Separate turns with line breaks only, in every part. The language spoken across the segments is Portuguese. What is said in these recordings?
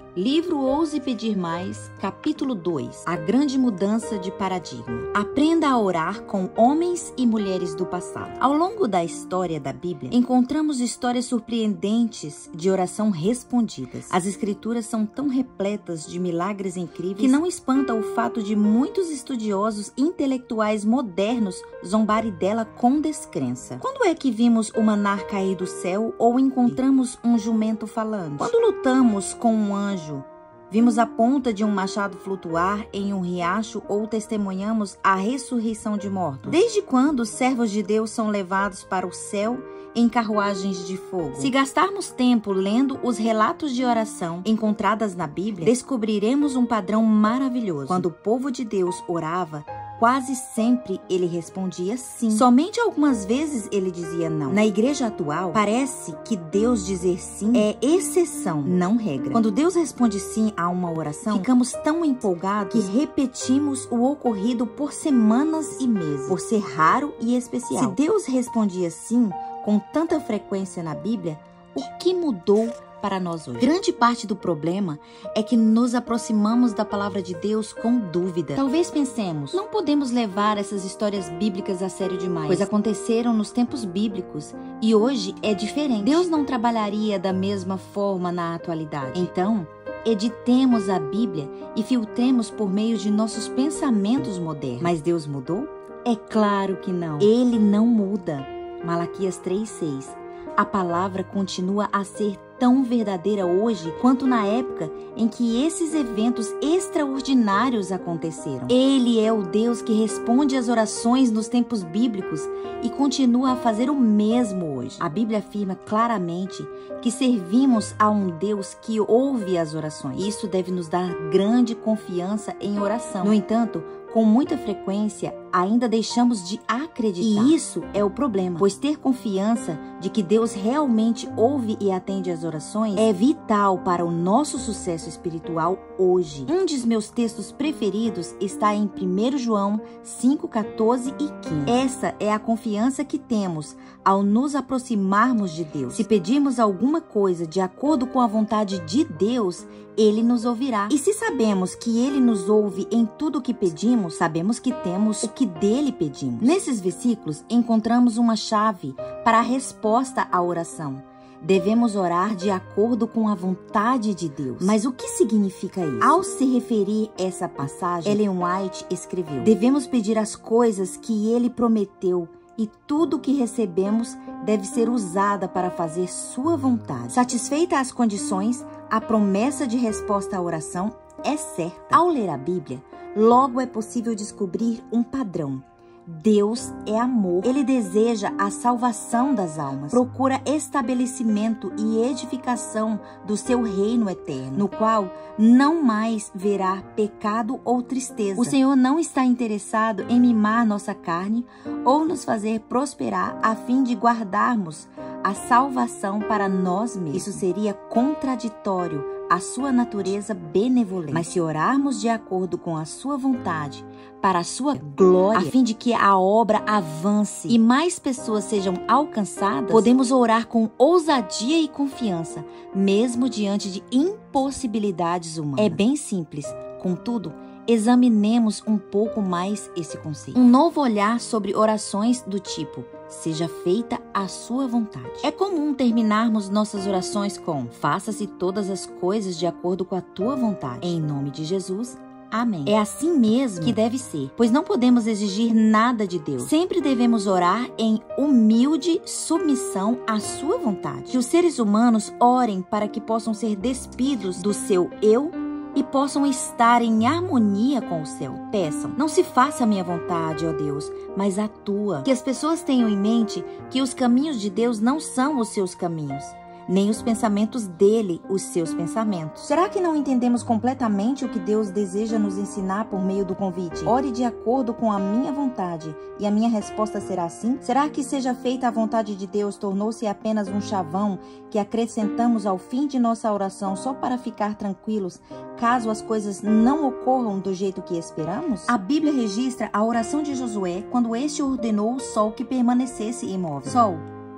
Livro Ouse Pedir Mais, capítulo 2. A grande mudança de paradigma. Aprenda a orar com homens e mulheres do passado. Ao longo da história da Bíblia, encontramos histórias surpreendentes de oração respondidas. As escrituras são tão repletas de milagres incríveis que não espanta o fato de muitos estudiosos intelectuais modernos zombarem dela com descrença. Quando é que vimos o maná cair do céu ou encontramos um jumento falante? Quando lutamos com um anjo, vimos a ponta de um machado flutuar em um riacho ou testemunhamos a ressurreição de mortos? Desde quando os servos de Deus são levados para o céu em carruagens de fogo? Se gastarmos tempo lendo os relatos de oração encontradas na Bíblia, descobriremos um padrão maravilhoso. Quando o povo de Deus orava, quase sempre ele respondia sim. Somente algumas vezes ele dizia não. Na igreja atual, parece que Deus dizer sim é exceção, não regra. Quando Deus responde sim a uma oração, ficamos tão empolgados que repetimos o ocorrido por semanas e meses, por ser raro e especial. Se Deus respondia sim com tanta frequência na Bíblia, o que mudou para nós hoje? Grande parte do problema é que nos aproximamos da palavra de Deus com dúvida. Talvez pensemos, não podemos levar essas histórias bíblicas a sério demais, pois aconteceram nos tempos bíblicos e hoje é diferente. Deus não trabalharia da mesma forma na atualidade. Então, editemos a Bíblia e filtremos por meio de nossos pensamentos modernos. Mas Deus mudou? É claro que não. Ele não muda. Malaquias 3:6. A palavra continua a ser tão verdadeira hoje quanto na época em que esses eventos extraordinários aconteceram. Ele é o Deus que responde às orações nos tempos bíblicos e continua a fazer o mesmo hoje. A Bíblia afirma claramente que servimos a um Deus que ouve as orações. Isso deve nos dar grande confiança em oração. No entanto, com muita frequência, ainda deixamos de acreditar. E isso é o problema, pois ter confiança de que Deus realmente ouve e atende às orações é vital para o nosso sucesso espiritual hoje. Um dos meus textos preferidos está em 1 João 5:14 e 15. Essa é a confiança que temos ao nos aproximarmos de Deus. Se pedirmos alguma coisa de acordo com a vontade de Deus, Ele nos ouvirá. E se sabemos que Ele nos ouve em tudo o que pedimos, sabemos que temos o que dele pedimos. Nesses versículos, encontramos uma chave para a resposta à oração. Devemos orar de acordo com a vontade de Deus. Mas o que significa isso? Ao se referir a essa passagem, Ellen White escreveu: devemos pedir as coisas que Ele prometeu e tudo o que recebemos deve ser usada para fazer sua vontade. Satisfeita as condições, a promessa de resposta à oração é certa. Ao ler a Bíblia, logo é possível descobrir um padrão. Deus é amor. Ele deseja a salvação das almas. Procura estabelecimento e edificação do seu reino eterno, no qual não mais verá pecado ou tristeza. O Senhor não está interessado em mimar nossa carne ou nos fazer prosperar a fim de guardarmos a salvação para nós mesmos. Isso seria contraditório à sua natureza benevolente. Mas se orarmos de acordo com a sua vontade, para a sua glória, a fim de que a obra avance e mais pessoas sejam alcançadas, podemos orar com ousadia e confiança, mesmo diante de impossibilidades humanas. É bem simples, contudo, examinemos um pouco mais esse conceito. Um novo olhar sobre orações do tipo: seja feita a sua vontade. É comum terminarmos nossas orações com: faça-se todas as coisas de acordo com a tua vontade. Em nome de Jesus, amém. É assim mesmo que deve ser, pois não podemos exigir nada de Deus. Sempre devemos orar em humilde submissão à sua vontade. Que os seres humanos orem para que possam ser despidos do seu eu e possam estar em harmonia com o céu. Peçam: não se faça a minha vontade, ó Deus, mas a tua. Que as pessoas tenham em mente que os caminhos de Deus não são os seus caminhos, nem os pensamentos dele os seus pensamentos. Será que não entendemos completamente o que Deus deseja nos ensinar por meio do convite? Ore de acordo com a minha vontade e a minha resposta será sim? Será que seja feita a vontade de Deus tornou-se apenas um chavão que acrescentamos ao fim de nossa oração só para ficar tranquilos caso as coisas não ocorram do jeito que esperamos? A Bíblia registra a oração de Josué quando este ordenou o sol que permanecesse imóvel. Sol,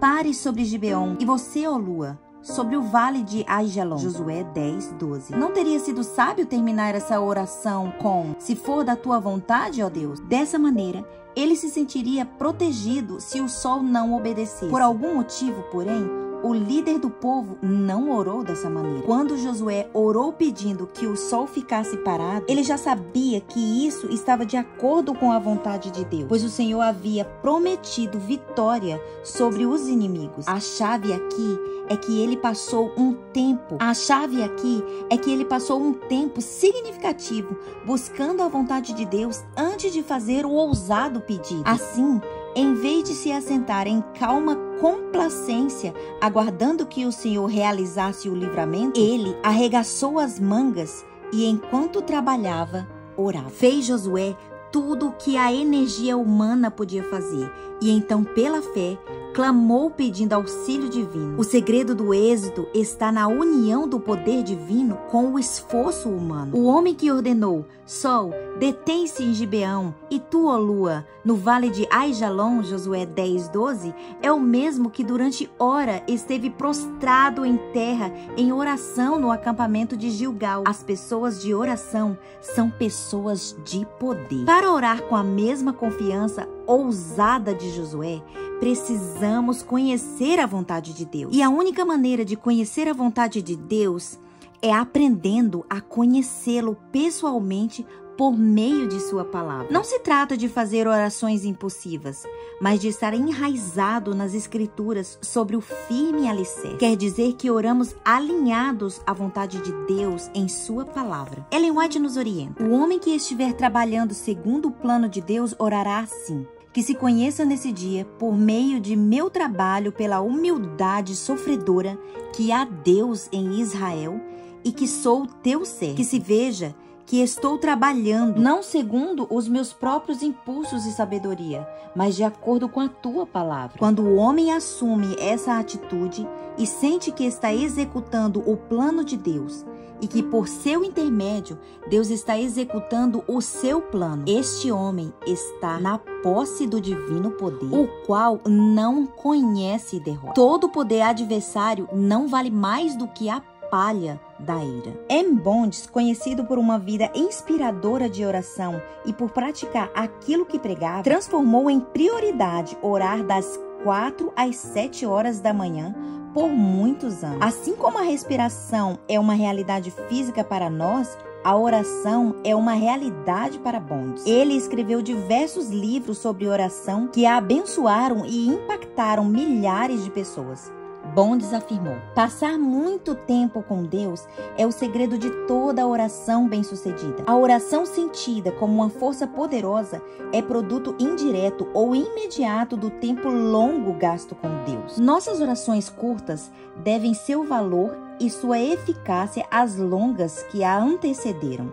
pare sobre Gibeon, e você, ó lua, sobre o vale de Aijalon. Josué 10:12. Não teria sido sábio terminar essa oração com: se for da tua vontade, ó Deus? Dessa maneira, ele se sentiria protegido se o sol não obedecesse. Por algum motivo, porém, o líder do povo não orou dessa maneira. Quando Josué orou pedindo que o sol ficasse parado, ele já sabia que isso estava de acordo com a vontade de Deus, pois o Senhor havia prometido vitória sobre os inimigos. A chave aqui é que ele passou um tempo significativo buscando a vontade de Deus antes de fazer o ousado pedido. Assim, em vez de se assentar em calma complacência, aguardando que o Senhor realizasse o livramento, ele arregaçou as mangas e, enquanto trabalhava, orava. Fez Josué tudo o que a energia humana podia fazer e então, pela fé, clamou pedindo auxílio divino. O segredo do êxito está na união do poder divino com o esforço humano. O homem que ordenou: sol, detém-se em Gibeão, e tu, ó lua, no vale de Aijalon, Josué 10:12, é o mesmo que durante hora esteve prostrado em terra em oração no acampamento de Gilgal. As pessoas de oração são pessoas de poder. Para orar com a mesma confiança ousada de Josué, precisamos conhecer a vontade de Deus. E a única maneira de conhecer a vontade de Deus é aprendendo a conhecê-lo pessoalmente por meio de sua palavra. Não se trata de fazer orações impulsivas, mas de estar enraizado nas Escrituras sobre o firme alicerce. Quer dizer que oramos alinhados à vontade de Deus em sua palavra. Ellen White nos orienta: o homem que estiver trabalhando segundo o plano de Deus orará assim: que se conheça nesse dia, por meio de meu trabalho, pela humildade sofredora, que há Deus em Israel e que sou teu servo. Que se veja que estou trabalhando, não segundo os meus próprios impulsos e sabedoria, mas de acordo com a tua palavra. Quando o homem assume essa atitude e sente que está executando o plano de Deus, e que por seu intermédio Deus está executando o seu plano, este homem está na posse do divino poder, o qual não conhece derrota. Todo poder adversário não vale mais do que a palha da ira. M. Bonds, conhecido por uma vida inspiradora de oração e por praticar aquilo que pregava, transformou em prioridade orar das 4 às 7 horas da manhã por muitos anos. Assim como a respiração é uma realidade física para nós, a oração é uma realidade para Bonds. Ele escreveu diversos livros sobre oração que a abençoaram e impactaram milhares de pessoas. Bonds afirmou: passar muito tempo com Deus é o segredo de toda oração bem-sucedida. A oração sentida como uma força poderosa é produto indireto ou imediato do tempo longo gasto com Deus. Nossas orações curtas devem seu valor e sua eficácia às longas que a antecederam.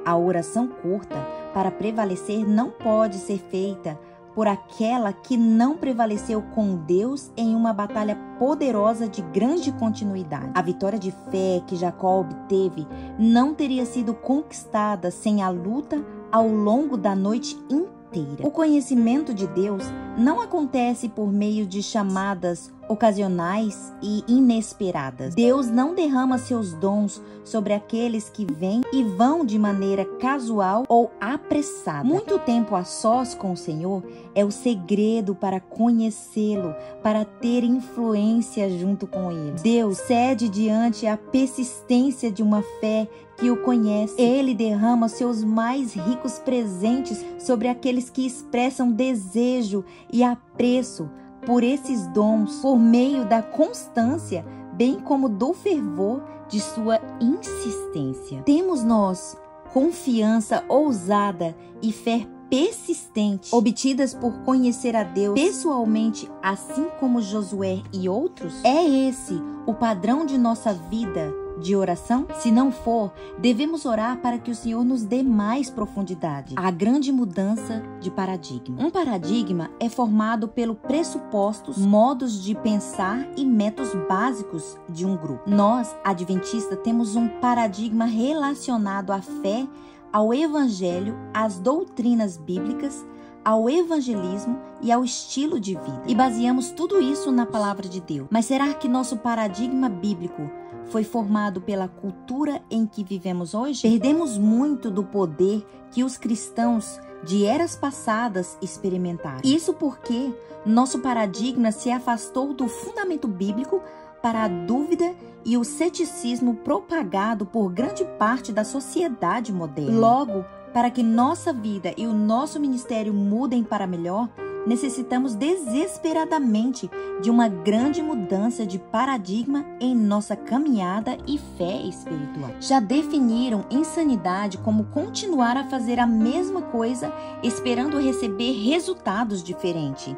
A oração curta, para prevalecer, não pode ser feita por aquela que não prevaleceu com Deus em uma batalha poderosa de grande continuidade. A vitória de fé que Jacó obteve não teria sido conquistada sem a luta ao longo da noite inteira. O conhecimento de Deus não acontece por meio de chamadas ocasionais e inesperadas. Deus não derrama seus dons sobre aqueles que vêm e vão de maneira casual ou apressada. Muito tempo a sós com o Senhor é o segredo para conhecê-lo, para ter influência junto com ele. Deus cede diante a persistência de uma fé que o conhece. Ele derrama seus mais ricos presentes sobre aqueles que expressam desejo e apreço por esses dons, por meio da constância, bem como do fervor de sua insistência. Temos nós confiança ousada e fé persistente, obtidas por conhecer a Deus pessoalmente, assim como Josué e outros? É esse o padrão de nossa vida de oração? Se não for, devemos orar para que o Senhor nos dê mais profundidade. A grande mudança de paradigma. Um paradigma é formado pelo pressupostos, modos de pensar e métodos básicos de um grupo. Nós, adventistas, temos um paradigma relacionado à fé, ao evangelho, às doutrinas bíblicas, ao evangelismo e ao estilo de vida. E baseamos tudo isso na palavra de Deus. Mas será que nosso paradigma bíblico foi formado pela cultura em que vivemos hoje? Perdemos muito do poder que os cristãos de eras passadas experimentaram. Isso porque nosso paradigma se afastou do fundamento bíblico para a dúvida e o ceticismo propagado por grande parte da sociedade moderna. Logo, para que nossa vida e o nosso ministério mudem para melhor, necessitamos desesperadamente de uma grande mudança de paradigma em nossa caminhada e fé espiritual. Já definiram insanidade como continuar a fazer a mesma coisa esperando receber resultados diferentes.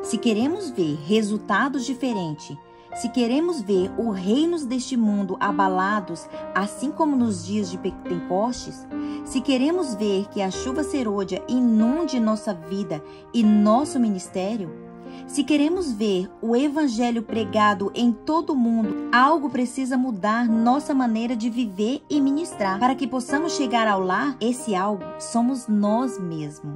Se queremos ver resultados diferentes, se queremos ver os reinos deste mundo abalados, assim como nos dias de Pentecostes, se queremos ver que a chuva serôdia inunde nossa vida e nosso ministério, se queremos ver o evangelho pregado em todo o mundo, algo precisa mudar nossa maneira de viver e ministrar. Para que possamos chegar ao lar, esse algo somos nós mesmos,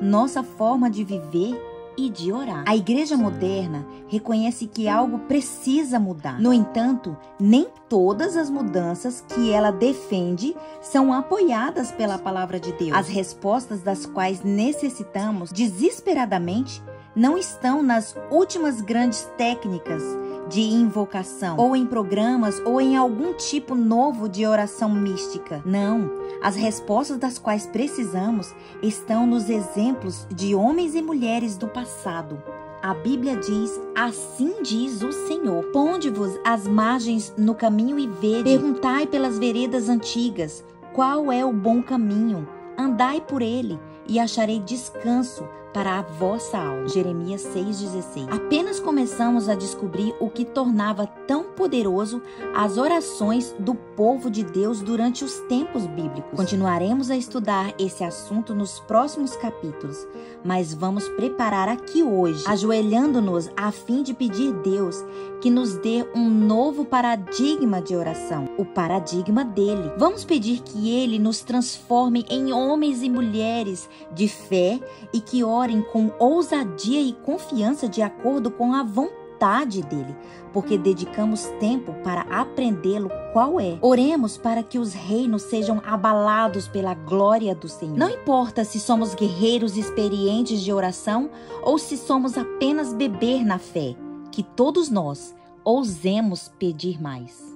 nossa forma de viver e de orar. A igreja moderna reconhece que algo precisa mudar. No entanto, nem todas as mudanças que ela defende são apoiadas pela palavra de Deus. As respostas das quais necessitamos desesperadamente não estão nas últimas grandes técnicas de invocação, ou em programas, ou em algum tipo novo de oração mística. Não, as respostas das quais precisamos estão nos exemplos de homens e mulheres do passado. A Bíblia diz, assim diz o Senhor: ponde-vos às margens no caminho e vede, perguntai pelas veredas antigas, qual é o bom caminho, andai por ele e acharei descanso para a vossa alma. Jeremias 6,16. Apenas começamos a descobrir o que tornava tão poderoso as orações do povo de Deus durante os tempos bíblicos. Continuaremos a estudar esse assunto nos próximos capítulos, mas vamos preparar aqui hoje, ajoelhando-nos a fim de pedir a Deus que nos dê um novo paradigma de oração, o paradigma dele. Vamos pedir que ele nos transforme em homens e mulheres de fé e que orem com ousadia e confiança de acordo com a vontade dele, porque dedicamos tempo para aprendê-lo qual é. Oremos para que os reinos sejam abalados pela glória do Senhor. Não importa se somos guerreiros experientes de oração ou se somos apenas bebês na fé, que todos nós ousemos pedir mais.